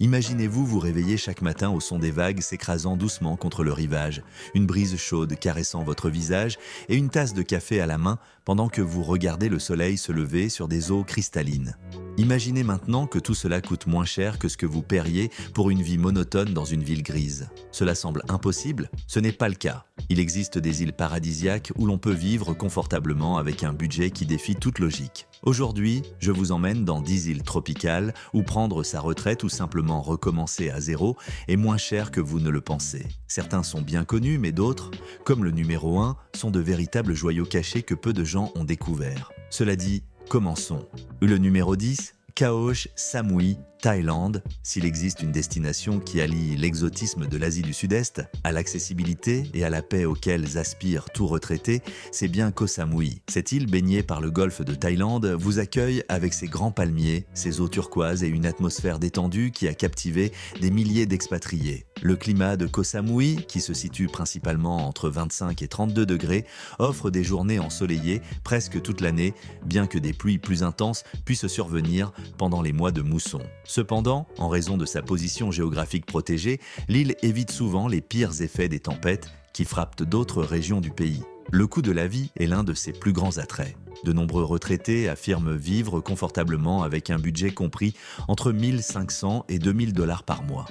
Imaginez-vous vous réveiller chaque matin au son des vagues s'écrasant doucement contre le rivage, une brise chaude caressant votre visage et une tasse de café à la main pendant que vous regardez le soleil se lever sur des eaux cristallines. Imaginez maintenant que tout cela coûte moins cher que ce que vous paieriez pour une vie monotone dans une ville grise. Cela semble impossible? Ce n'est pas le cas. Il existe des îles paradisiaques où l'on peut vivre confortablement avec un budget qui défie toute logique. Aujourd'hui, je vous emmène dans 10 îles tropicales où prendre sa retraite ou simplement recommencer à zéro est moins cher que vous ne le pensez. Certains sont bien connus, mais d'autres, comme le numéro 1, sont de véritables joyaux cachés que peu de gens ont découverts. Cela dit, commençons. Le numéro 10, Koh Samui, Thaïlande. S'il existe une destination qui allie l'exotisme de l'Asie du Sud-Est à l'accessibilité et à la paix auxquelles aspire tout retraité, c'est bien Koh Samui. Cette île baignée par le golfe de Thaïlande vous accueille avec ses grands palmiers, ses eaux turquoises et une atmosphère détendue qui a captivé des milliers d'expatriés. Le climat de Koh Samui, qui se situe principalement entre 25 et 32 degrés, offre des journées ensoleillées presque toute l'année, bien que des pluies plus intenses puissent survenir pendant les mois de mousson. Cependant, en raison de sa position géographique protégée, l'île évite souvent les pires effets des tempêtes qui frappent d'autres régions du pays. Le coût de la vie est l'un de ses plus grands attraits. De nombreux retraités affirment vivre confortablement avec un budget compris entre 1 500 et 2 000 $ par mois.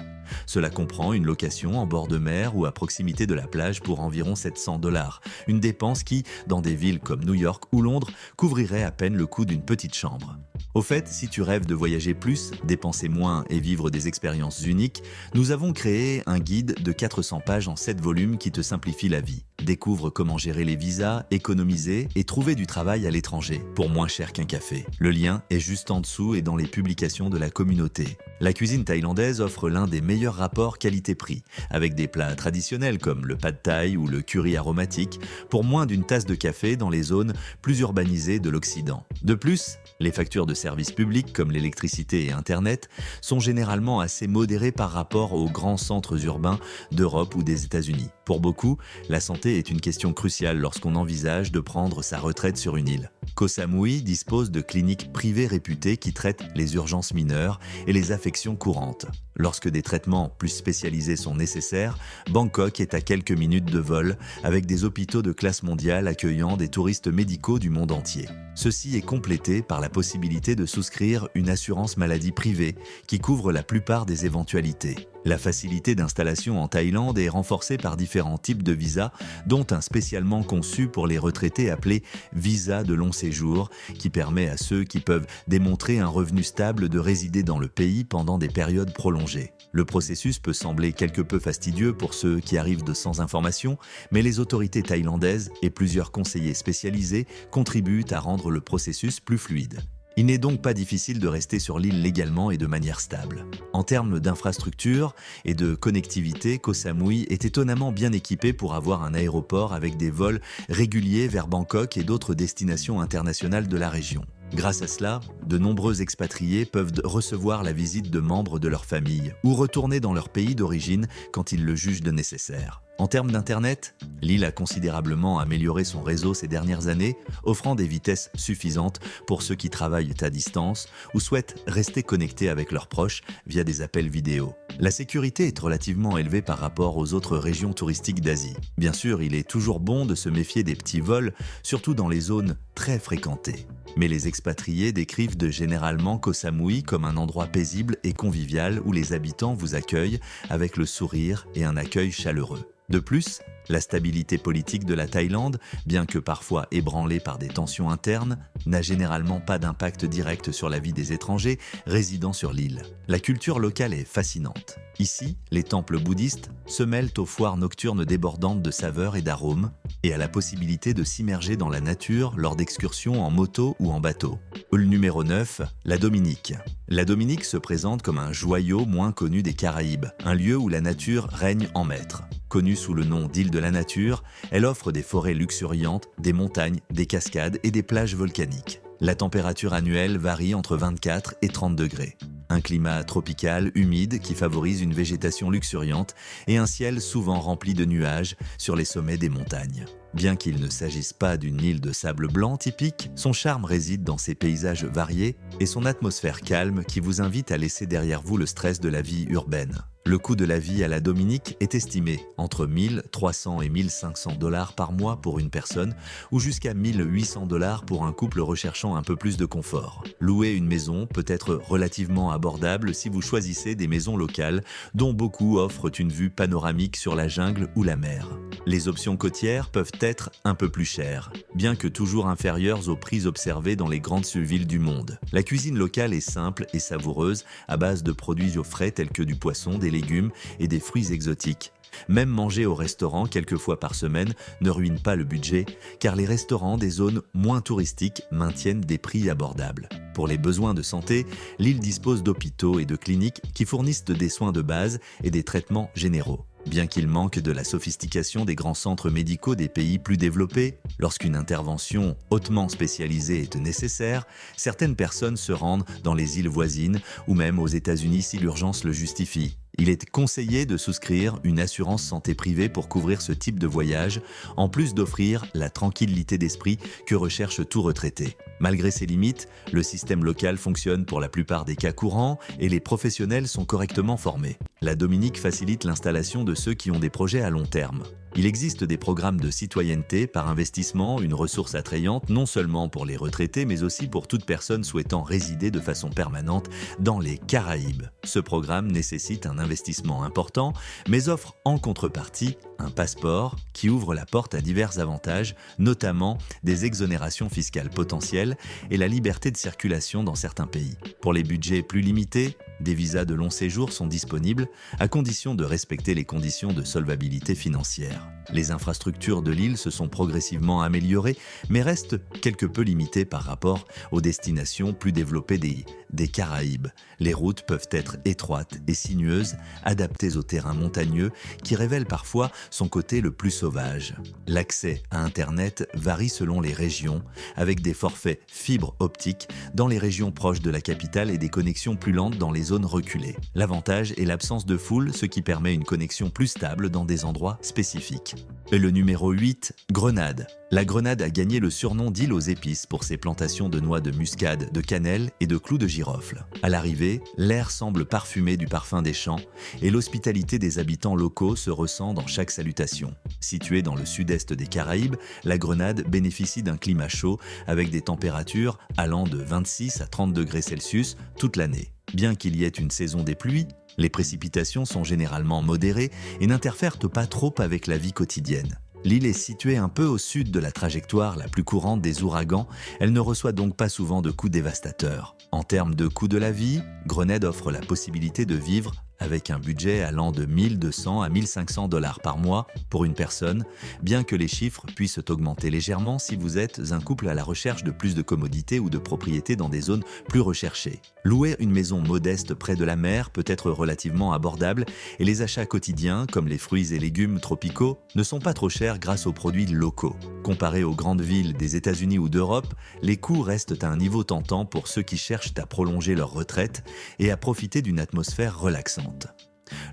Cela comprend une location en bord de mer ou à proximité de la plage pour environ 700 $, une dépense qui, dans des villes comme New York ou Londres, couvrirait à peine le coût d'une petite chambre. Au fait, si tu rêves de voyager plus, dépenser moins et vivre des expériences uniques, nous avons créé un guide de 400 pages en 7 volumes qui te simplifie la vie. Découvre comment gérer les visas, économiser et trouver du travail à l'étranger pour moins cher qu'un café. Le lien est juste en dessous et dans les publications de la communauté. La cuisine thaïlandaise offre l'un des meilleurs rapports qualité-prix, avec des plats traditionnels comme le pad thai ou le curry aromatique, pour moins d'une tasse de café dans les zones plus urbanisées de l'Occident. De plus, les factures de services publics comme l'électricité et Internet sont généralement assez modérées par rapport aux grands centres urbains d'Europe ou des États-Unis. Pour beaucoup, la santé est une question cruciale lorsqu'on envisage de prendre sa retraite sur une île. Koh Samui dispose de cliniques privées réputées qui traitent les urgences mineures et les affections courantes. Lorsque des traitements plus spécialisés sont nécessaires, Bangkok est à quelques minutes de vol avec des hôpitaux de classe mondiale accueillant des touristes médicaux du monde entier. Ceci est complété par la possibilité de souscrire une assurance maladie privée qui couvre la plupart des éventualités. La facilité d'installation en Thaïlande est renforcée par différents types de visas, dont un spécialement conçu pour les retraités appelé visa de long séjour, qui permet à ceux qui peuvent démontrer un revenu stable de résider dans le pays pendant des périodes prolongées. Le processus peut sembler quelque peu fastidieux pour ceux qui arrivent de sans information, mais les autorités thaïlandaises et plusieurs conseillers spécialisés contribuent à rendre le processus plus fluide. Il n'est donc pas difficile de rester sur l'île légalement et de manière stable. En termes d'infrastructure et de connectivité, Koh Samui est étonnamment bien équipé pour avoir un aéroport avec des vols réguliers vers Bangkok et d'autres destinations internationales de la région. Grâce à cela, de nombreux expatriés peuvent recevoir la visite de membres de leur famille ou retourner dans leur pays d'origine quand ils le jugent de nécessaire. En termes d'Internet, l'île a considérablement amélioré son réseau ces dernières années, offrant des vitesses suffisantes pour ceux qui travaillent à distance ou souhaitent rester connectés avec leurs proches via des appels vidéo. La sécurité est relativement élevée par rapport aux autres régions touristiques d'Asie. Bien sûr, il est toujours bon de se méfier des petits vols, surtout dans les zones très fréquentées. Mais les expatriés décrivent généralement Koh Samui comme un endroit paisible et convivial où les habitants vous accueillent avec le sourire et un accueil chaleureux. De plus, la stabilité politique de la Thaïlande, bien que parfois ébranlée par des tensions internes, n'a généralement pas d'impact direct sur la vie des étrangers résidant sur l'île. La culture locale est fascinante. Ici, les temples bouddhistes se mêlent aux foires nocturnes débordantes de saveurs et d'arômes et à la possibilité de s'immerger dans la nature lors d'excursions en moto ou en bateau. Le numéro 9, la Dominique. La Dominique se présente comme un joyau moins connu des Caraïbes, un lieu où la nature règne en maître. Connue sous le nom d'île de la nature, elle offre des forêts luxuriantes, des montagnes, des cascades et des plages volcaniques. La température annuelle varie entre 24 et 30 degrés. Un climat tropical, humide, qui favorise une végétation luxuriante et un ciel souvent rempli de nuages sur les sommets des montagnes. Bien qu'il ne s'agisse pas d'une île de sable blanc typique, son charme réside dans ses paysages variés et son atmosphère calme qui vous invite à laisser derrière vous le stress de la vie urbaine. Le coût de la vie à la Dominique est estimé entre 1300 et 1500 dollars par mois pour une personne ou jusqu'à 1800 dollars pour un couple recherchant un peu plus de confort. Louer une maison peut être relativement abordable si vous choisissez des maisons locales dont beaucoup offrent une vue panoramique sur la jungle ou la mer. Les options côtières peuvent être un peu plus chères, bien que toujours inférieures aux prix observés dans les grandes villes du monde. La cuisine locale est simple et savoureuse à base de produits au frais tels que du poisson, des légumes et des fruits exotiques. Même manger au restaurant quelques fois par semaine ne ruine pas le budget, car les restaurants des zones moins touristiques maintiennent des prix abordables. Pour les besoins de santé, l'île dispose d'hôpitaux et de cliniques qui fournissent des soins de base et des traitements généraux. Bien qu'il manque de la sophistication des grands centres médicaux des pays plus développés, lorsqu'une intervention hautement spécialisée est nécessaire, certaines personnes se rendent dans les îles voisines ou même aux États-Unis si l'urgence le justifie. Il est conseillé de souscrire une assurance santé privée pour couvrir ce type de voyage, en plus d'offrir la tranquillité d'esprit que recherche tout retraité. Malgré ses limites, le système local fonctionne pour la plupart des cas courants et les professionnels sont correctement formés. La Dominique facilite l'installation de ceux qui ont des projets à long terme. Il existe des programmes de citoyenneté par investissement, une ressource attrayante non seulement pour les retraités mais aussi pour toute personne souhaitant résider de façon permanente dans les Caraïbes. Ce programme nécessite un investissement important mais offre en contrepartie un passeport qui ouvre la porte à divers avantages, notamment des exonérations fiscales potentielles et la liberté de circulation dans certains pays. Pour les budgets plus limités, des visas de long séjour sont disponibles à condition de respecter les conditions de solvabilité financière. Les infrastructures de l'île se sont progressivement améliorées, mais restent quelque peu limitées par rapport aux destinations plus développées des Caraïbes. Les routes peuvent être étroites et sinueuses, adaptées au terrain montagneux, qui révèlent parfois son côté le plus sauvage. L'accès à Internet varie selon les régions, avec des forfaits fibre optique dans les régions proches de la capitale et des connexions plus lentes dans les zones reculées. L'avantage est l'absence de foule, ce qui permet une connexion plus stable dans des endroits spécifiques. Et le numéro 8, Grenade. La Grenade a gagné le surnom d'île aux épices pour ses plantations de noix de muscade, de cannelle et de clous de girofle. À l'arrivée, l'air semble parfumé du parfum des champs et l'hospitalité des habitants locaux se ressent dans chaque salutation. Située dans le sud-est des Caraïbes, la Grenade bénéficie d'un climat chaud avec des températures allant de 26 à 30 degrés Celsius toute l'année. Bien qu'il y ait une saison des pluies, les précipitations sont généralement modérées et n'interfèrent pas trop avec la vie quotidienne. L'île est située un peu au sud de la trajectoire la plus courante des ouragans, elle ne reçoit donc pas souvent de coups dévastateurs. En termes de coût de la vie, Grenade offre la possibilité de vivre avec un budget allant de 1200 à 1500 dollars par mois pour une personne, bien que les chiffres puissent augmenter légèrement si vous êtes un couple à la recherche de plus de commodités ou de propriétés dans des zones plus recherchées. Louer une maison modeste près de la mer peut être relativement abordable et les achats quotidiens, comme les fruits et légumes tropicaux, ne sont pas trop chers grâce aux produits locaux. Comparés aux grandes villes des États-Unis ou d'Europe, les coûts restent à un niveau tentant pour ceux qui cherchent à prolonger leur retraite et à profiter d'une atmosphère relaxante.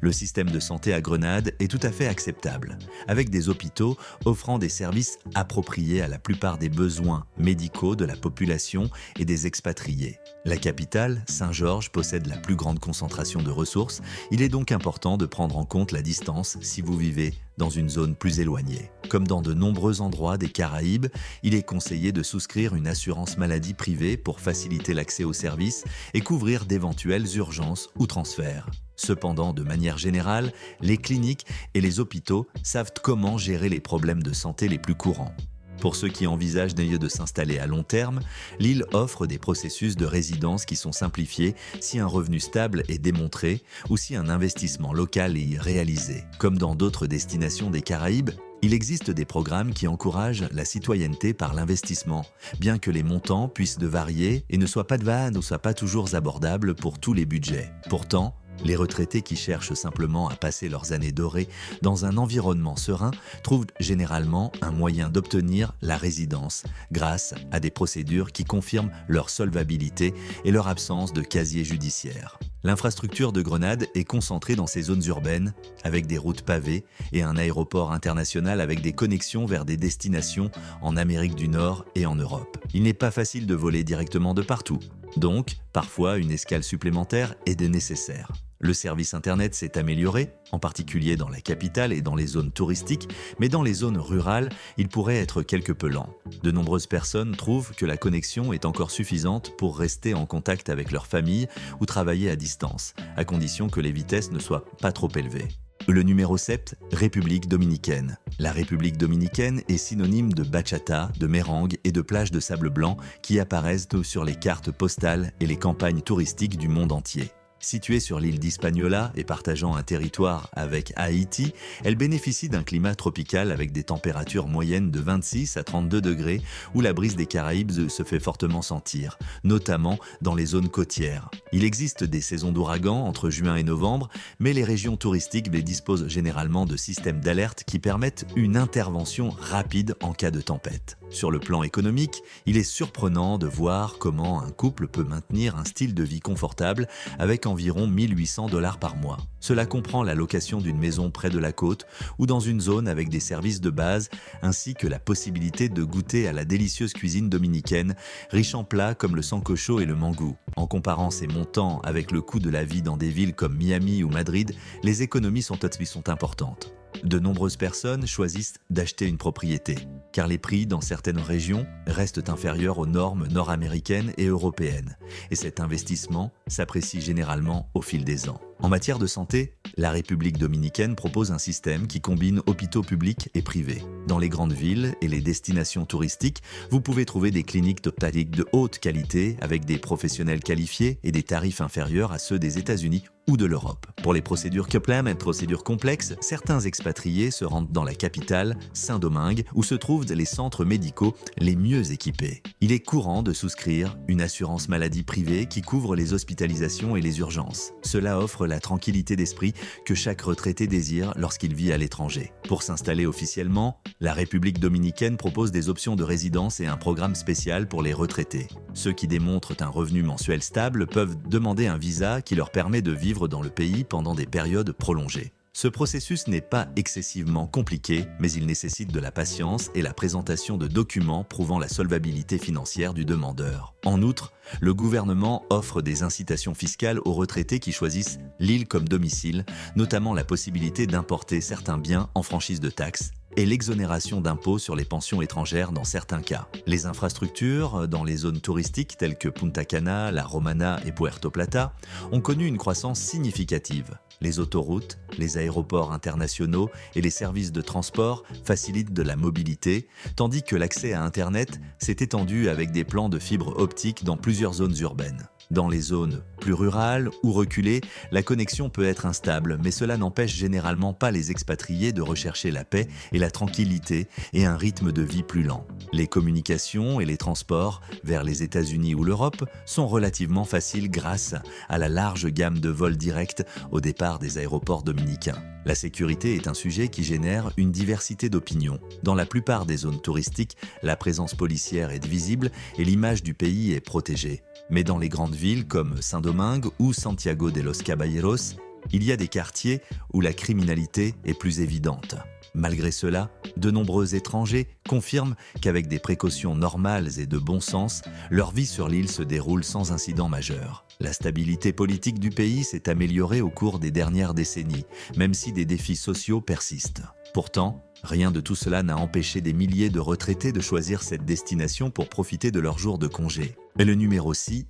Le système de santé à Grenade est tout à fait acceptable, avec des hôpitaux offrant des services appropriés à la plupart des besoins médicaux de la population et des expatriés. La capitale, Saint-Georges, possède la plus grande concentration de ressources, il est donc important de prendre en compte la distance si vous vivez dans une zone plus éloignée. Comme dans de nombreux endroits des Caraïbes, il est conseillé de souscrire une assurance maladie privée pour faciliter l'accès aux services et couvrir d'éventuelles urgences ou transferts. Cependant, de manière générale, les cliniques et les hôpitaux savent comment gérer les problèmes de santé les plus courants. Pour ceux qui envisagent de s'installer à long terme, l'île offre des processus de résidence qui sont simplifiés si un revenu stable est démontré ou si un investissement local est réalisé. Comme dans d'autres destinations des Caraïbes, il existe des programmes qui encouragent la citoyenneté par l'investissement, bien que les montants puissent varier et ne soient pas toujours abordables pour tous les budgets. Pourtant, Les retraités qui cherchent simplement à passer leurs années dorées dans un environnement serein trouvent généralement un moyen d'obtenir la résidence grâce à des procédures qui confirment leur solvabilité et leur absence de casier judiciaire. L'infrastructure de Grenade est concentrée dans ces zones urbaines avec des routes pavées et un aéroport international avec des connexions vers des destinations en Amérique du Nord et en Europe. Il n'est pas facile de voler directement de partout, donc parfois une escale supplémentaire est nécessaire. Le service Internet s'est amélioré, en particulier dans la capitale et dans les zones touristiques, mais dans les zones rurales, il pourrait être quelque peu lent. De nombreuses personnes trouvent que la connexion est encore suffisante pour rester en contact avec leur famille ou travailler à distance, à condition que les vitesses ne soient pas trop élevées. Le numéro 7, République dominicaine. La République dominicaine est synonyme de bachata, de merengue et de plages de sable blanc qui apparaissent sur les cartes postales et les campagnes touristiques du monde entier. Située sur l'île d'Hispaniola et partageant un territoire avec Haïti, elle bénéficie d'un climat tropical avec des températures moyennes de 26 à 32 degrés où la brise des Caraïbes se fait fortement sentir, notamment dans les zones côtières. Il existe des saisons d'ouragans entre juin et novembre, mais les régions touristiques disposent généralement de systèmes d'alerte qui permettent une intervention rapide en cas de tempête. Sur le plan économique, il est surprenant de voir comment un couple peut maintenir un style de vie confortable avec environ 1 800 $ par mois. Cela comprend la location d'une maison près de la côte ou dans une zone avec des services de base, ainsi que la possibilité de goûter à la délicieuse cuisine dominicaine, riche en plats comme le sancocho et le mangou. En comparant ces montants avec le coût de la vie dans des villes comme Miami ou Madrid, les économies sont importantes. De nombreuses personnes choisissent d'acheter une propriété, car les prix dans certaines régions restent inférieurs aux normes nord-américaines et européennes, et cet investissement s'apprécie généralement au fil des ans. En matière de santé, la République dominicaine propose un système qui combine hôpitaux publics et privés. Dans les grandes villes et les destinations touristiques, vous pouvez trouver des cliniques ophtalmiques de haute qualité avec des professionnels qualifiés et des tarifs inférieurs à ceux des États-Unis ou de l'Europe. Pour les procédures CUPLAM et procédures complexes, certains expatriés se rendent dans la capitale, Saint-Domingue, où se trouvent les centres médicaux les mieux équipés. Il est courant de souscrire une assurance maladie privée qui couvre les hospitalisations et les urgences. Cela offre la tranquillité d'esprit que chaque retraité désire lorsqu'il vit à l'étranger. Pour s'installer officiellement, la République dominicaine propose des options de résidence et un programme spécial pour les retraités. Ceux qui démontrent un revenu mensuel stable peuvent demander un visa qui leur permet de vivre dans le pays pendant des périodes prolongées. Ce processus n'est pas excessivement compliqué, mais il nécessite de la patience et la présentation de documents prouvant la solvabilité financière du demandeur. En outre, le gouvernement offre des incitations fiscales aux retraités qui choisissent l'île comme domicile, notamment la possibilité d'importer certains biens en franchise de taxes et l'exonération d'impôts sur les pensions étrangères dans certains cas. Les infrastructures dans les zones touristiques telles que Punta Cana, La Romana et Puerto Plata ont connu une croissance significative. Les autoroutes, les aéroports internationaux et les services de transport facilitent de la mobilité, tandis que l'accès à Internet s'est étendu avec des plans de fibre optique dans plusieurs zones urbaines. Dans les zones plus rurales ou reculées, la connexion peut être instable, mais cela n'empêche généralement pas les expatriés de rechercher la paix et la tranquillité et un rythme de vie plus lent. Les communications et les transports vers les États-Unis ou l'Europe sont relativement faciles grâce à la large gamme de vols directs au départ des aéroports dominicains. La sécurité est un sujet qui génère une diversité d'opinions. Dans la plupart des zones touristiques, la présence policière est visible et l'image du pays est protégée. Mais dans les grandes villes comme Saint-Domingue ou Santiago de los Caballeros, il y a des quartiers où la criminalité est plus évidente. Malgré cela, de nombreux étrangers confirment qu'avec des précautions normales et de bon sens, leur vie sur l'île se déroule sans incident majeur. La stabilité politique du pays s'est améliorée au cours des dernières décennies, même si des défis sociaux persistent. Pourtant, rien de tout cela n'a empêché des milliers de retraités de choisir cette destination pour profiter de leurs jours de congé. Et le numéro 6,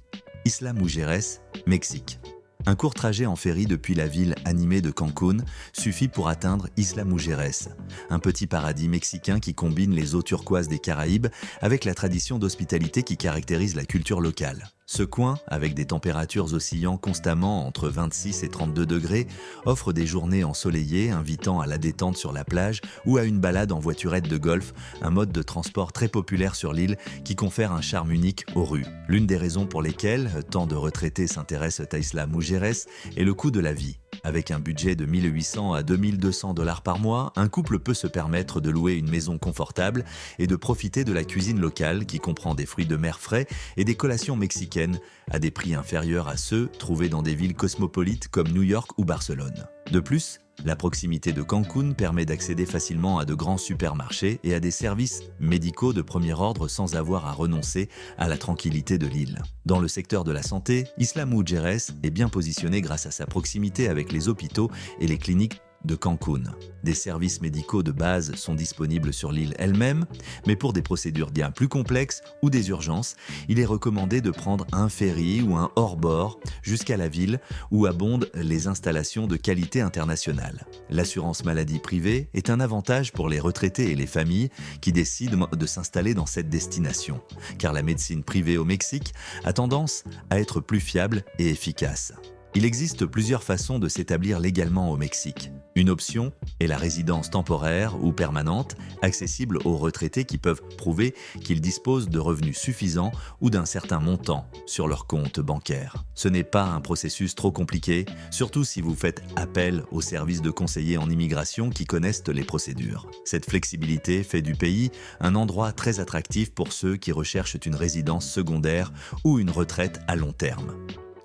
Isla Mujeres, Mexique. Un court trajet en ferry depuis la ville animée de Cancún suffit pour atteindre Isla Mujeres, un petit paradis mexicain qui combine les eaux turquoises des Caraïbes avec la tradition d'hospitalité qui caractérise la culture locale. Ce coin, avec des températures oscillant constamment entre 26 et 32 degrés, offre des journées ensoleillées invitant à la détente sur la plage ou à une balade en voiturette de golf, un mode de transport très populaire sur l'île qui confère un charme unique aux rues. L'une des raisons pour lesquelles tant de retraités s'intéressent à Isla Mujeres est le coût de la vie. Avec un budget de 1800 à 2200 dollars par mois, un couple peut se permettre de louer une maison confortable et de profiter de la cuisine locale qui comprend des fruits de mer frais et des collations mexicaines à des prix inférieurs à ceux trouvés dans des villes cosmopolites comme New York ou Barcelone. De plus, la proximité de Cancún permet d'accéder facilement à de grands supermarchés et à des services médicaux de premier ordre sans avoir à renoncer à la tranquillité de l'île. Dans le secteur de la santé, Isla Mujeres est bien positionnée grâce à sa proximité avec les hôpitaux et les cliniques de Cancún. Des services médicaux de base sont disponibles sur l'île elle-même, mais pour des procédures bien plus complexes ou des urgences, il est recommandé de prendre un ferry ou un hors-bord jusqu'à la ville où abondent les installations de qualité internationale. L'assurance maladie privée est un avantage pour les retraités et les familles qui décident de s'installer dans cette destination, car la médecine privée au Mexique a tendance à être plus fiable et efficace. Il existe plusieurs façons de s'établir légalement au Mexique. Une option est la résidence temporaire ou permanente, accessible aux retraités qui peuvent prouver qu'ils disposent de revenus suffisants ou d'un certain montant sur leur compte bancaire. Ce n'est pas un processus trop compliqué, surtout si vous faites appel aux services de conseillers en immigration qui connaissent les procédures. Cette flexibilité fait du pays un endroit très attractif pour ceux qui recherchent une résidence secondaire ou une retraite à long terme.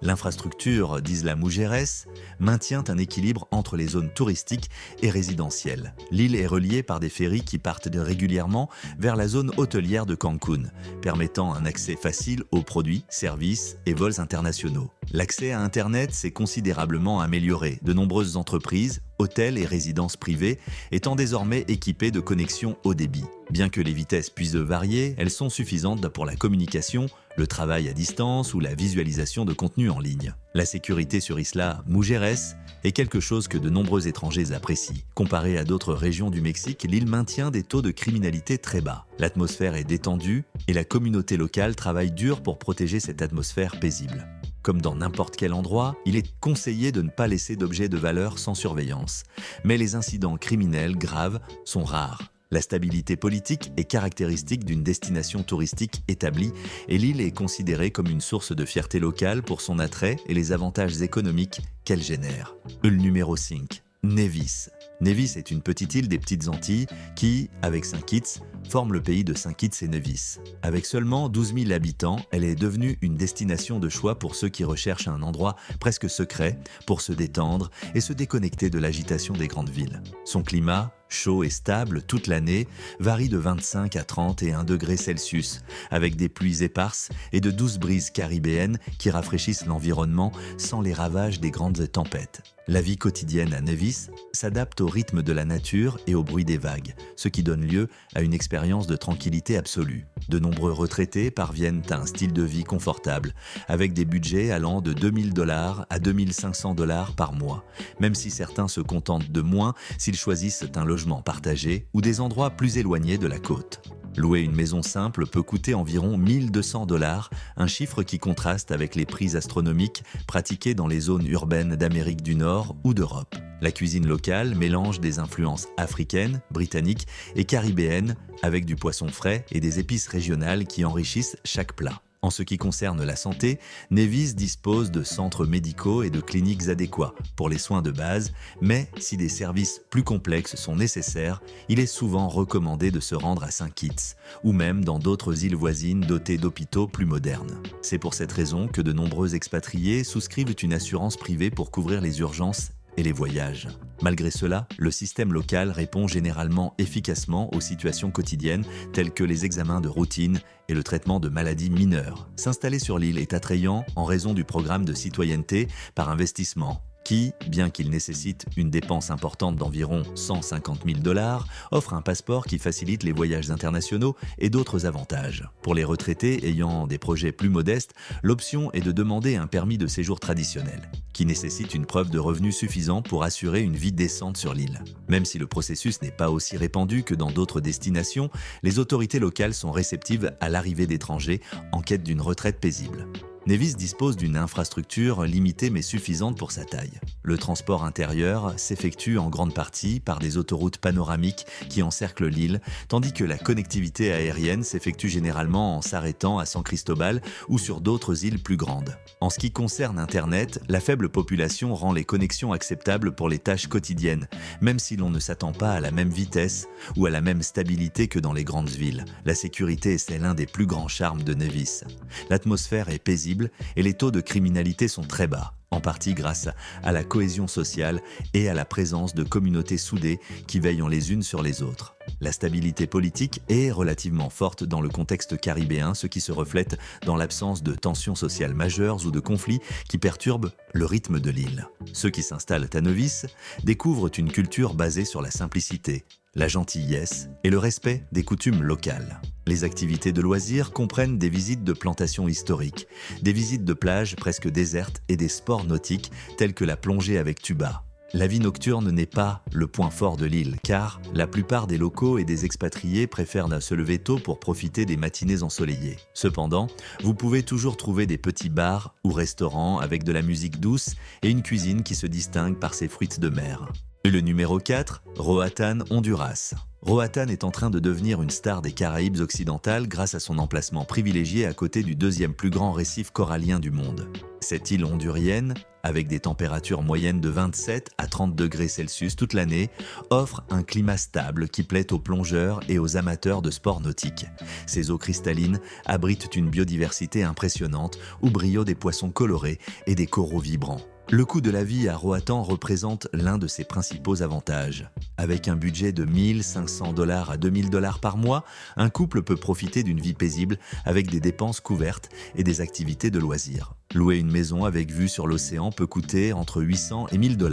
L'infrastructure d'Isla Mujeres maintient un équilibre entre les zones touristiques et résidentielles. L'île est reliée par des ferrys qui partent régulièrement vers la zone hôtelière de Cancún, permettant un accès facile aux produits, services et vols internationaux. L'accès à Internet s'est considérablement amélioré. De nombreuses entreprises, hôtels et résidences privées étant désormais équipés de connexions haut débit. Bien que les vitesses puissent varier, elles sont suffisantes pour la communication, le travail à distance ou la visualisation de contenu en ligne. La sécurité sur Isla Mujeres est quelque chose que de nombreux étrangers apprécient. Comparé à d'autres régions du Mexique, l'île maintient des taux de criminalité très bas. L'atmosphère est détendue et la communauté locale travaille dur pour protéger cette atmosphère paisible. Comme dans n'importe quel endroit, il est conseillé de ne pas laisser d'objets de valeur sans surveillance. Mais les incidents criminels graves sont rares. La stabilité politique est caractéristique d'une destination touristique établie et l'île est considérée comme une source de fierté locale pour son attrait et les avantages économiques qu'elle génère. Île numéro 5. Nevis. Nevis est une petite île des Petites Antilles qui, avec Saint-Kitts, forme le pays de Saint-Kitts et Nevis. Avec seulement 12 000 habitants, elle est devenue une destination de choix pour ceux qui recherchent un endroit presque secret pour se détendre et se déconnecter de l'agitation des grandes villes. Son climat, chaud et stable toute l'année, varie de 25 à 31 degrés Celsius, avec des pluies éparses et de douces brises caribéennes qui rafraîchissent l'environnement sans les ravages des grandes tempêtes. La vie quotidienne à Nevis s'adapte au rythme de la nature et au bruit des vagues, ce qui donne lieu à une expérience de tranquillité absolue. De nombreux retraités parviennent à un style de vie confortable, avec des budgets allant de 2000 dollars à 2500 dollars par mois, même si certains se contentent de moins s'ils choisissent un logement partagé ou des endroits plus éloignés de la côte. Louer une maison simple peut coûter environ 1200 dollars, un chiffre qui contraste avec les prix astronomiques pratiqués dans les zones urbaines d'Amérique du Nord ou d'Europe. La cuisine locale mélange des influences africaines, britanniques et caribéennes avec du poisson frais et des épices régionales qui enrichissent chaque plat. En ce qui concerne la santé, Nevis dispose de centres médicaux et de cliniques adéquats pour les soins de base, mais si des services plus complexes sont nécessaires, il est souvent recommandé de se rendre à Saint-Kitts ou même dans d'autres îles voisines dotées d'hôpitaux plus modernes. C'est pour cette raison que de nombreux expatriés souscrivent une assurance privée pour couvrir les urgences et les voyages. Malgré cela, le système local répond généralement efficacement aux situations quotidiennes telles que les examens de routine et le traitement de maladies mineures. S'installer sur l'île est attrayant en raison du programme de citoyenneté par investissement qui, bien qu'il nécessite une dépense importante d'environ 150 000 dollars, offre un passeport qui facilite les voyages internationaux et d'autres avantages. Pour les retraités ayant des projets plus modestes, l'option est de demander un permis de séjour traditionnel, qui nécessite une preuve de revenus suffisant pour assurer une vie décente sur l'île. Même si le processus n'est pas aussi répandu que dans d'autres destinations, les autorités locales sont réceptives à l'arrivée d'étrangers en quête d'une retraite paisible. Nevis dispose d'une infrastructure limitée mais suffisante pour sa taille. Le transport intérieur s'effectue en grande partie par des autoroutes panoramiques qui encerclent l'île, tandis que la connectivité aérienne s'effectue généralement en s'arrêtant à San Cristobal ou sur d'autres îles plus grandes. En ce qui concerne Internet, la faible population rend les connexions acceptables pour les tâches quotidiennes, même si l'on ne s'attend pas à la même vitesse ou à la même stabilité que dans les grandes villes. La sécurité, c'est l'un des plus grands charmes de Nevis. L'atmosphère est paisible et les taux de criminalité sont très bas, en partie grâce à la cohésion sociale et à la présence de communautés soudées qui veillent les unes sur les autres. La stabilité politique est relativement forte dans le contexte caribéen, ce qui se reflète dans l'absence de tensions sociales majeures ou de conflits qui perturbent le rythme de l'île. Ceux qui s'installent à Nevis découvrent une culture basée sur la simplicité, la gentillesse et le respect des coutumes locales. Les activités de loisirs comprennent des visites de plantations historiques, des visites de plages presque désertes et des sports nautiques tels que la plongée avec tuba. La vie nocturne n'est pas le point fort de l'île, car la plupart des locaux et des expatriés préfèrent se lever tôt pour profiter des matinées ensoleillées. Cependant, vous pouvez toujours trouver des petits bars ou restaurants avec de la musique douce et une cuisine qui se distingue par ses fruits de mer. Le numéro 4, Roatán, Honduras. Roatán est en train de devenir une star des Caraïbes occidentales grâce à son emplacement privilégié à côté du deuxième plus grand récif corallien du monde. Cette île hondurienne, avec des températures moyennes de 27 à 30 degrés Celsius toute l'année, offre un climat stable qui plaît aux plongeurs et aux amateurs de sports nautiques. Ses eaux cristallines abritent une biodiversité impressionnante où brillent des poissons colorés et des coraux vibrants. Le coût de la vie à Roatán représente l'un de ses principaux avantages. Avec un budget de $1 500 à $2 000 par mois, un couple peut profiter d'une vie paisible avec des dépenses couvertes et des activités de loisirs. Louer une maison avec vue sur l'océan peut coûter entre 800 et $1 000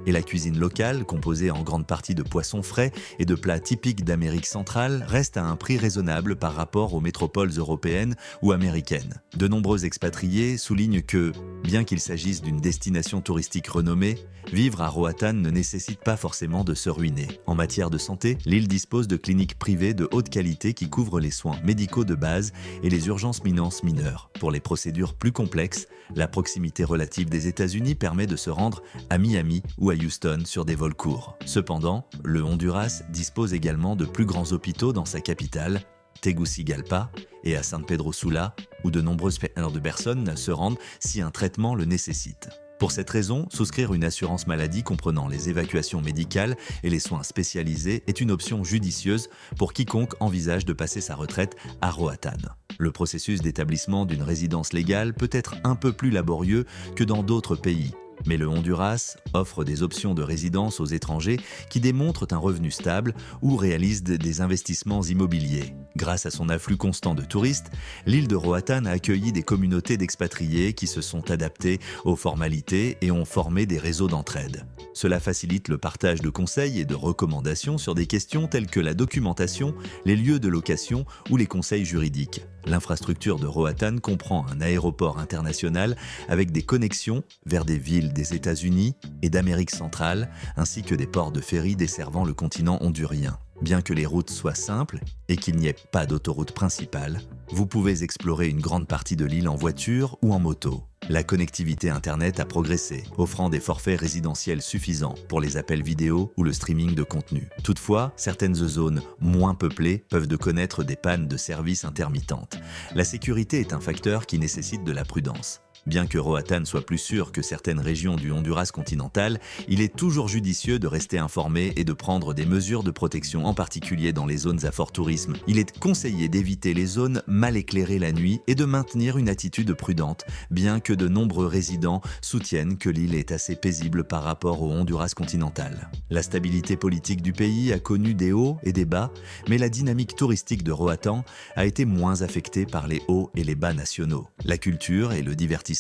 et la cuisine locale, composée en grande partie de poissons frais et de plats typiques d'Amérique centrale, reste à un prix raisonnable par rapport aux métropoles européennes ou américaines. De nombreux expatriés soulignent que, bien qu'il s'agisse d'une destination touristique renommée, vivre à Roatán ne nécessite pas forcément de se ruiner. En matière de santé, l'île dispose de cliniques privées de haute qualité qui couvrent les soins médicaux de base et les urgences mineures. Pour les procédures plus complexes, la proximité relative des États-Unis permet de se rendre à Miami ou à Houston sur des vols courts. Cependant, le Honduras dispose également de plus grands hôpitaux dans sa capitale, Tegucigalpa, et à San Pedro Sula, où de nombreuses personnes se rendent si un traitement le nécessite. Pour cette raison, souscrire une assurance maladie comprenant les évacuations médicales et les soins spécialisés est une option judicieuse pour quiconque envisage de passer sa retraite à Roatán. Le processus d'établissement d'une résidence légale peut être un peu plus laborieux que dans d'autres pays, mais le Honduras offre des options de résidence aux étrangers qui démontrent un revenu stable ou réalisent des investissements immobiliers. Grâce à son afflux constant de touristes, l'île de Roatán a accueilli des communautés d'expatriés qui se sont adaptés aux formalités et ont formé des réseaux d'entraide. Cela facilite le partage de conseils et de recommandations sur des questions telles que la documentation, les lieux de location ou les conseils juridiques. L'infrastructure de Roatán comprend un aéroport international avec des connexions vers des villes des États-Unis et d'Amérique centrale, ainsi que des ports de ferry desservant le continent hondurien. Bien que les routes soient simples et qu'il n'y ait pas d'autoroute principale, vous pouvez explorer une grande partie de l'île en voiture ou en moto. La connectivité Internet a progressé, offrant des forfaits résidentiels suffisants pour les appels vidéo ou le streaming de contenu. Toutefois, certaines zones moins peuplées peuvent connaître des pannes de services intermittentes. La sécurité est un facteur qui nécessite de la prudence. Bien que Roatán soit plus sûr que certaines régions du Honduras continental, il est toujours judicieux de rester informé et de prendre des mesures de protection, en particulier dans les zones à fort tourisme. Il est conseillé d'éviter les zones mal éclairées la nuit et de maintenir une attitude prudente, bien que de nombreux résidents soutiennent que l'île est assez paisible par rapport au Honduras continental. La stabilité politique du pays a connu des hauts et des bas, mais la dynamique touristique de Roatán a été moins affectée par les hauts et les bas nationaux. La culture et le divertissement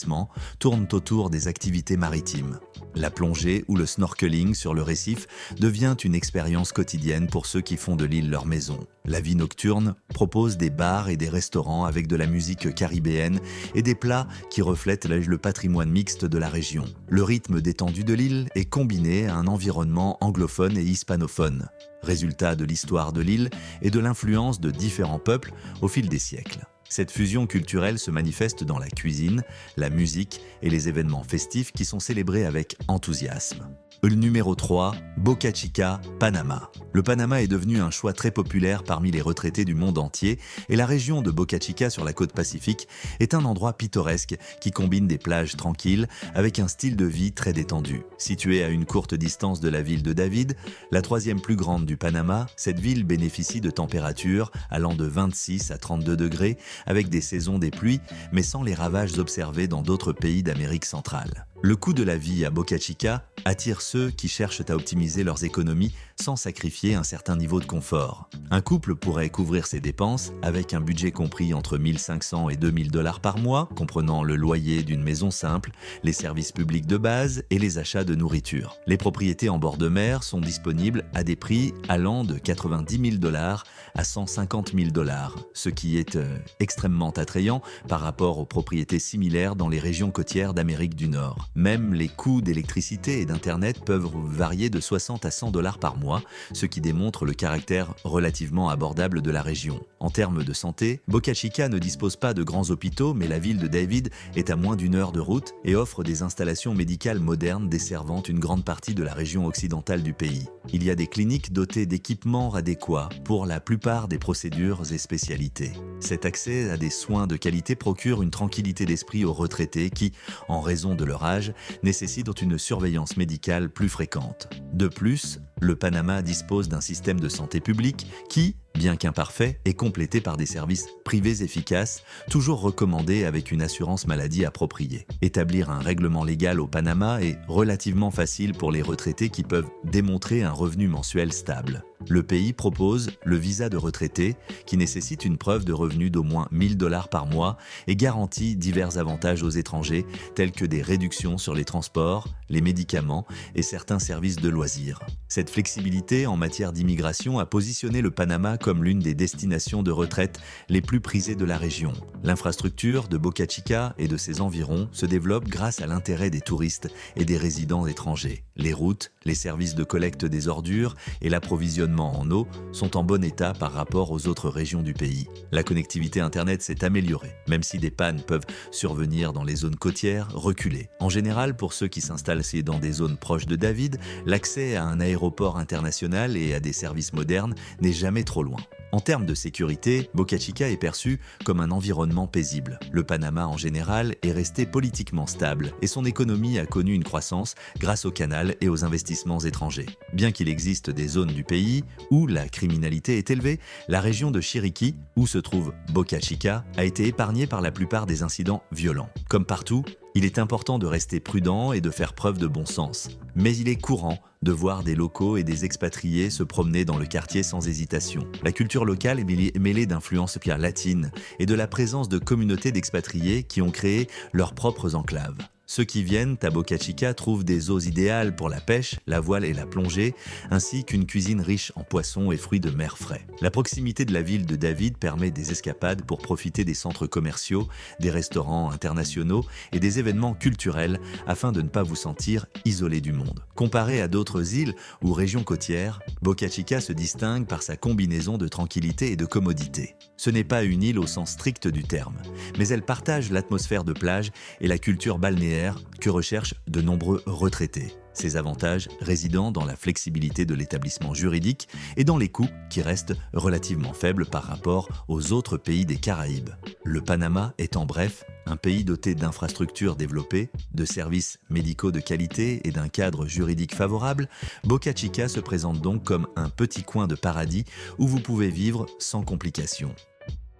tournent autour des activités maritimes. La plongée ou le snorkeling sur le récif devient une expérience quotidienne pour ceux qui font de l'île leur maison. La vie nocturne propose des bars et des restaurants avec de la musique caribéenne et des plats qui reflètent le patrimoine mixte de la région. Le rythme détendu de l'île est combiné à un environnement anglophone et hispanophone, résultat de l'histoire de l'île et de l'influence de différents peuples au fil des siècles. Cette fusion culturelle se manifeste dans la cuisine, la musique et les événements festifs qui sont célébrés avec enthousiasme. Le numéro 3, Boca Chica, Panama. Le Panama est devenu un choix très populaire parmi les retraités du monde entier et la région de Boca Chica sur la côte Pacifique est un endroit pittoresque qui combine des plages tranquilles avec un style de vie très détendu. Située à une courte distance de la ville de David, la troisième plus grande du Panama, cette ville bénéficie de températures allant de 26 à 32 degrés avec des saisons des pluies mais sans les ravages observés dans d'autres pays d'Amérique centrale. Le coût de la vie à Boca Chica attire ceux qui cherchent à optimiser leurs économies sans sacrifier un certain niveau de confort. Un couple pourrait couvrir ses dépenses avec un budget compris entre 1 500 et 2 000 $ par mois, comprenant le loyer d'une maison simple, les services publics de base et les achats de nourriture. Les propriétés en bord de mer sont disponibles à des prix allant de 90 000 $ à 150 000 $, ce qui est extrêmement attrayant par rapport aux propriétés similaires dans les régions côtières d'Amérique du Nord. Même les coûts d'électricité et d'Internet peuvent varier de 60 à 100 $ par mois, ce qui démontre le caractère relativement abordable de la région. En termes de santé, Boca Chica ne dispose pas de grands hôpitaux, mais la ville de David est à moins d'1 heure de route et offre des installations médicales modernes desservant une grande partie de la région occidentale du pays. Il y a des cliniques dotées d'équipements adéquats pour la plupart des procédures et spécialités. Cet accès à des soins de qualité procure une tranquillité d'esprit aux retraités qui, en raison de leur âge, nécessitent une surveillance médicale plus fréquente. De plus, le Panama dispose d'un système de santé publique qui, bien qu'imparfait, est complété par des services privés efficaces, toujours recommandés avec une assurance maladie appropriée. Établir un règlement légal au Panama est relativement facile pour les retraités qui peuvent démontrer un revenu mensuel stable. Le pays propose le visa de retraité qui nécessite une preuve de revenu d'au moins 1 000 $ par mois et garantit divers avantages aux étrangers tels que des réductions sur les transports, les médicaments et certains services de loisirs. Cette flexibilité en matière d'immigration a positionné le Panama comme l'une des destinations de retraite les plus prisées de la région. L'infrastructure de Boca Chica et de ses environs se développe grâce à l'intérêt des touristes et des résidents étrangers. Les routes, les services de collecte des ordures et l'approvisionnement en eau sont en bon état par rapport aux autres régions du pays. La connectivité Internet s'est améliorée, même si des pannes peuvent survenir dans les zones côtières reculées. En général, pour ceux qui s'installent dans des zones proches de David, l'accès à un aéroport international et à des services modernes n'est jamais trop loin. En termes de sécurité, Boca Chica est perçu comme un environnement paisible. Le Panama en général est resté politiquement stable et son économie a connu une croissance grâce au canal et aux investissements étrangers. Bien qu'il existe des zones du pays où la criminalité est élevée, la région de Chiriquí, où se trouve Boca Chica, a été épargnée par la plupart des incidents violents. Comme partout, il est important de rester prudent et de faire preuve de bon sens. Mais il est courant de voir des locaux et des expatriés se promener dans le quartier sans hésitation. La culture locale est mêlée d'influences latines et de la présence de communautés d'expatriés qui ont créé leurs propres enclaves. Ceux qui viennent à Boca Chica trouvent des eaux idéales pour la pêche, la voile et la plongée, ainsi qu'une cuisine riche en poissons et fruits de mer frais. La proximité de la ville de David permet des escapades pour profiter des centres commerciaux, des restaurants internationaux et des événements culturels afin de ne pas vous sentir isolé du monde. Comparé à d'autres îles ou régions côtières, Boca Chica se distingue par sa combinaison de tranquillité et de commodité. Ce n'est pas une île au sens strict du terme, mais elle partage l'atmosphère de plage et la culture balnéaire que recherchent de nombreux retraités. Ces avantages résidant dans la flexibilité de l'établissement juridique et dans les coûts qui restent relativement faibles par rapport aux autres pays des Caraïbes. Le Panama est en bref un pays doté d'infrastructures développées, de services médicaux de qualité et d'un cadre juridique favorable. Boca Chica se présente donc comme un petit coin de paradis où vous pouvez vivre sans complications.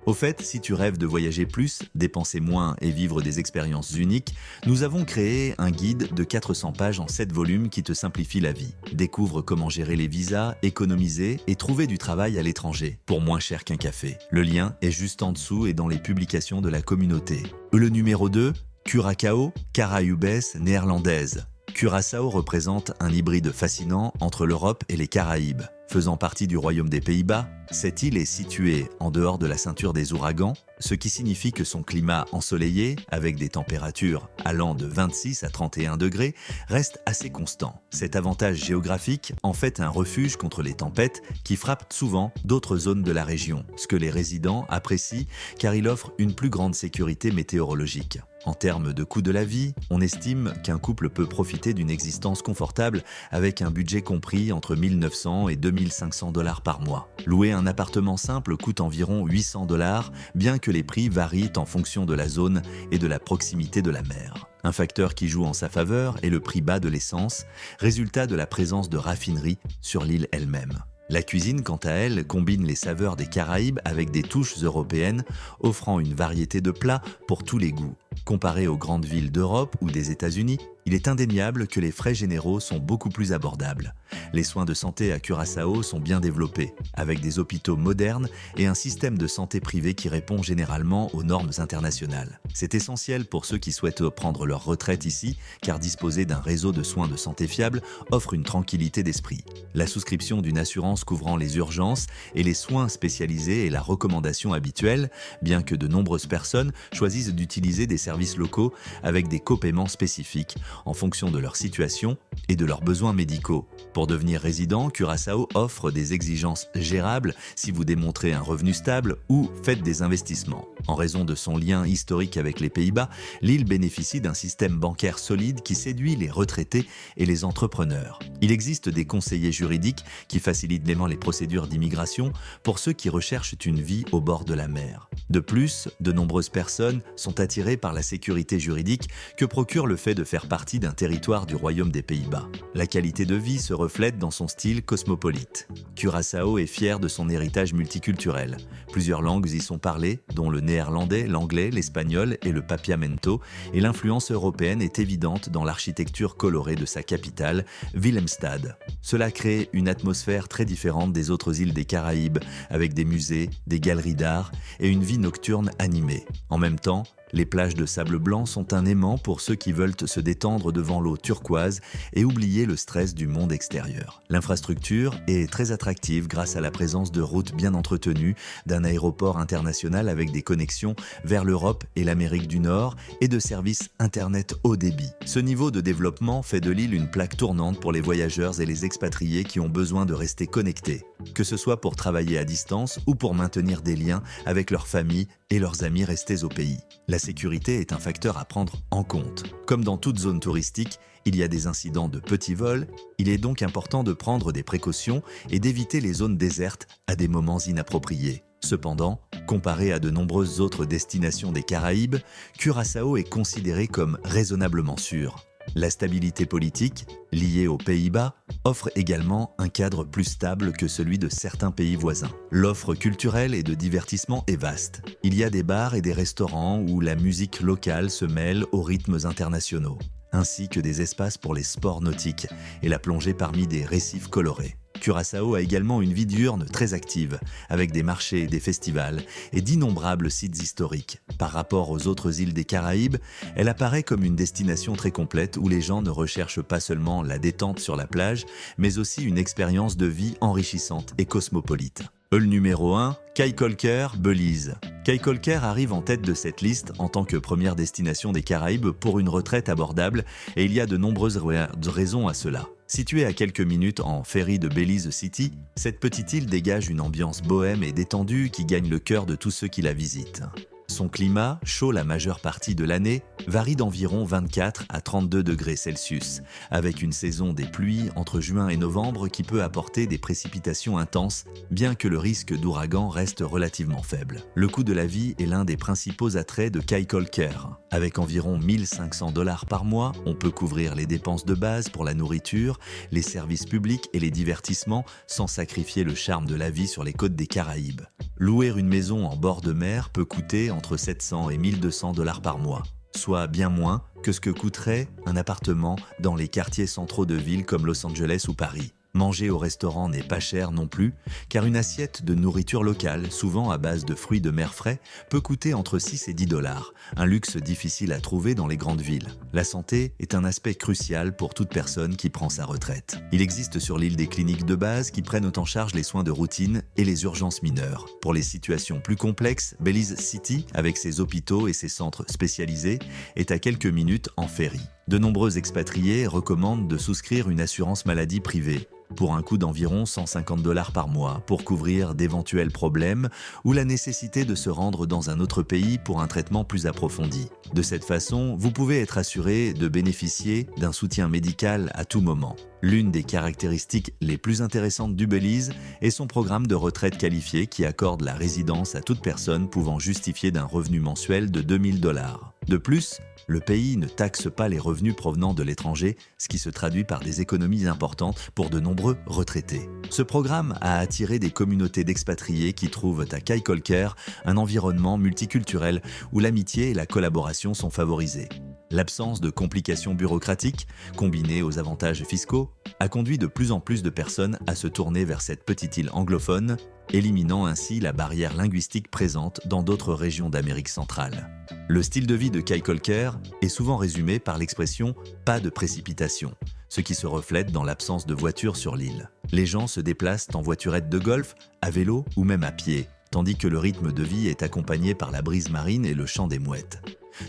Au fait, si tu rêves de voyager plus, dépenser moins et vivre des expériences uniques, nous avons créé un guide de 400 pages en 7 volumes qui te simplifie la vie. Découvre comment gérer les visas, économiser et trouver du travail à l'étranger, pour moins cher qu'un café. Le lien est juste en dessous et dans les publications de la communauté. Le numéro 2, Curaçao, Caraïbes néerlandaise. Curaçao représente un hybride fascinant entre l'Europe et les Caraïbes. Faisant partie du Royaume des Pays-Bas, cette île est située en dehors de la ceinture des ouragans, ce qui signifie que son climat ensoleillé, avec des températures allant de 26 à 31 degrés, reste assez constant. Cet avantage géographique en fait un refuge contre les tempêtes qui frappent souvent d'autres zones de la région, ce que les résidents apprécient car il offre une plus grande sécurité météorologique. En termes de coût de la vie, on estime qu'un couple peut profiter d'une existence confortable avec un budget compris entre 1 900 et 2 500 $ par mois. Louer un appartement simple coûte environ 800 $, bien que les prix varient en fonction de la zone et de la proximité de la mer. Un facteur qui joue en sa faveur est le prix bas de l'essence, résultat de la présence de raffineries sur l'île elle-même. La cuisine, quant à elle, combine les saveurs des Caraïbes avec des touches européennes, offrant une variété de plats pour tous les goûts. Comparé aux grandes villes d'Europe ou des États-Unis, il est indéniable que les frais généraux sont beaucoup plus abordables. Les soins de santé à Curaçao sont bien développés, avec des hôpitaux modernes et un système de santé privé qui répond généralement aux normes internationales. C'est essentiel pour ceux qui souhaitent prendre leur retraite ici, car disposer d'un réseau de soins de santé fiable offre une tranquillité d'esprit. La souscription d'une assurance couvrant les urgences et les soins spécialisés est la recommandation habituelle, bien que de nombreuses personnes choisissent d'utiliser des services locaux avec des copaiements spécifiques en fonction de leur situation et de leurs besoins médicaux. Pour devenir résident, Curaçao offre des exigences gérables si vous démontrez un revenu stable ou faites des investissements. En raison de son lien historique avec les Pays-Bas, l'île bénéficie d'un système bancaire solide qui séduit les retraités et les entrepreneurs. Il existe des conseillers juridiques qui facilitent les procédures d'immigration pour ceux qui recherchent une vie au bord de la mer. De plus, de nombreuses personnes sont attirées par la sécurité juridique que procure le fait de faire partie d'un territoire du Royaume des Pays-Bas. La qualité de vie se reflète dans son style cosmopolite. Curaçao est fier de son héritage multiculturel. Plusieurs langues y sont parlées, dont le néerlandais, l'anglais, l'espagnol et le papiamento, et l'influence européenne est évidente dans l'architecture colorée de sa capitale, Willemstad. Cela crée une atmosphère très différente des autres îles des Caraïbes, avec des musées, des galeries d'art et une vie nocturne animée. En même temps, les plages de sable blanc sont un aimant pour ceux qui veulent se détendre devant l'eau turquoise et oublier le stress du monde extérieur. L'infrastructure est très attractive grâce à la présence de routes bien entretenues, d'un aéroport international avec des connexions vers l'Europe et l'Amérique du Nord et de services Internet haut débit. Ce niveau de développement fait de l'île une plaque tournante pour les voyageurs et les expatriés qui ont besoin de rester connectés, que ce soit pour travailler à distance ou pour maintenir des liens avec leur famille et leurs amis restés au pays. La sécurité est un facteur à prendre en compte. Comme dans toute zone touristique, il y a des incidents de petits vols, il est donc important de prendre des précautions et d'éviter les zones désertes à des moments inappropriés. Cependant, comparé à de nombreuses autres destinations des Caraïbes, Curaçao est considéré comme raisonnablement sûr. La stabilité politique, liée aux Pays-Bas, offre également un cadre plus stable que celui de certains pays voisins. L'offre culturelle et de divertissement est vaste. Il y a des bars et des restaurants où la musique locale se mêle aux rythmes internationaux, ainsi que des espaces pour les sports nautiques et la plongée parmi des récifs colorés. Curaçao a également une vie diurne très active, avec des marchés, des festivals et d'innombrables sites historiques. Par rapport aux autres îles des Caraïbes, elle apparaît comme une destination très complète où les gens ne recherchent pas seulement la détente sur la plage, mais aussi une expérience de vie enrichissante et cosmopolite. Le numéro 1, Caye Caulker, Belize. Caye Caulker arrive en tête de cette liste en tant que première destination des Caraïbes pour une retraite abordable et il y a de nombreuses raisons à cela. Située à quelques minutes en ferry de Belize City, cette petite île dégage une ambiance bohème et détendue qui gagne le cœur de tous ceux qui la visitent. Son climat, chaud la majeure partie de l'année, varie d'environ 24 à 32 degrés Celsius, avec une saison des pluies entre juin et novembre qui peut apporter des précipitations intenses, bien que le risque d'ouragan reste relativement faible. Le coût de la vie est l'un des principaux attraits de Caye Caulker. Avec environ 1 500 $ par mois, on peut couvrir les dépenses de base pour la nourriture, les services publics et les divertissements sans sacrifier le charme de la vie sur les côtes des Caraïbes. Louer une maison en bord de mer peut coûter entre 700 et 1 200 $ par mois, soit bien moins que ce que coûterait un appartement dans les quartiers centraux de villes comme Los Angeles ou Paris. Manger au restaurant n'est pas cher non plus, car une assiette de nourriture locale, souvent à base de fruits de mer frais, peut coûter entre 6 et 10 dollars, un luxe difficile à trouver dans les grandes villes. La santé est un aspect crucial pour toute personne qui prend sa retraite. Il existe sur l'île des cliniques de base qui prennent en charge les soins de routine et les urgences mineures. Pour les situations plus complexes, Belize City, avec ses hôpitaux et ses centres spécialisés, est à quelques minutes en ferry. De nombreux expatriés recommandent de souscrire une assurance maladie privée, pour un coût d'environ 150 dollars par mois, pour couvrir d'éventuels problèmes ou la nécessité de se rendre dans un autre pays pour un traitement plus approfondi. De cette façon, vous pouvez être assuré de bénéficier d'un soutien médical à tout moment. L'une des caractéristiques les plus intéressantes du Belize est son programme de retraite qualifié qui accorde la résidence à toute personne pouvant justifier d'un revenu mensuel de 2000 dollars. De plus, le pays ne taxe pas les revenus provenant de l'étranger, ce qui se traduit par des économies importantes pour de nombreux retraités. Ce programme a attiré des communautés d'expatriés qui trouvent à Kaikolker un environnement multiculturel où l'amitié et la collaboration sont favorisées. L'absence de complications bureaucratiques, combinée aux avantages fiscaux, a conduit de plus en plus de personnes à se tourner vers cette petite île anglophone, éliminant ainsi la barrière linguistique présente dans d'autres régions d'Amérique centrale. Le style de vie de Kaikolker est souvent résumé par l'expression « pas de précipitation », ce qui se reflète dans l'absence de voitures sur l'île. Les gens se déplacent en voiturette de golf, à vélo ou même à pied, tandis que le rythme de vie est accompagné par la brise marine et le chant des mouettes.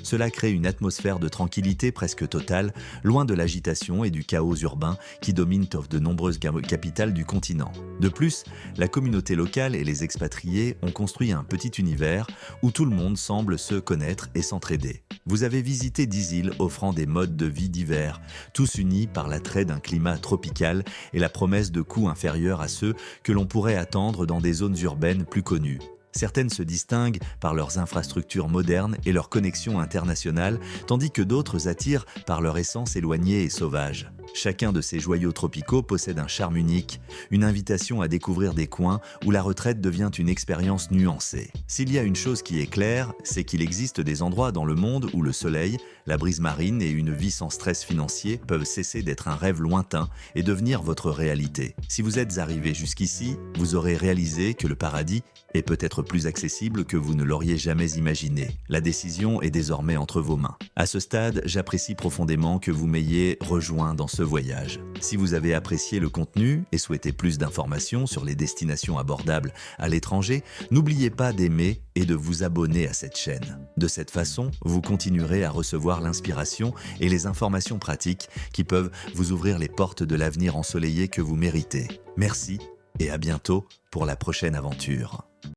Cela crée une atmosphère de tranquillité presque totale, loin de l'agitation et du chaos urbain qui dominent de nombreuses capitales du continent. De plus, la communauté locale et les expatriés ont construit un petit univers où tout le monde semble se connaître et s'entraider. Vous avez visité 10 îles offrant des modes de vie divers, tous unis par l'attrait d'un climat tropical et la promesse de coûts inférieurs à ceux que l'on pourrait attendre dans des zones urbaines plus connues. Certaines se distinguent par leurs infrastructures modernes et leurs connexions internationales, tandis que d'autres attirent par leur essence éloignée et sauvage. Chacun de ces joyaux tropicaux possède un charme unique, une invitation à découvrir des coins où la retraite devient une expérience nuancée. S'il y a une chose qui est claire, c'est qu'il existe des endroits dans le monde où le soleil, la brise marine et une vie sans stress financier peuvent cesser d'être un rêve lointain et devenir votre réalité. Si vous êtes arrivé jusqu'ici, vous aurez réalisé que le paradis est peut-être plus accessible que vous ne l'auriez jamais imaginé. La décision est désormais entre vos mains. À ce stade, j'apprécie profondément que vous m'ayez rejoint dans ce voyage. Si vous avez apprécié le contenu et souhaitez plus d'informations sur les destinations abordables à l'étranger, n'oubliez pas d'aimer et de vous abonner à cette chaîne. De cette façon, vous continuerez à recevoir l'inspiration et les informations pratiques qui peuvent vous ouvrir les portes de l'avenir ensoleillé que vous méritez. Merci et à bientôt pour la prochaine aventure.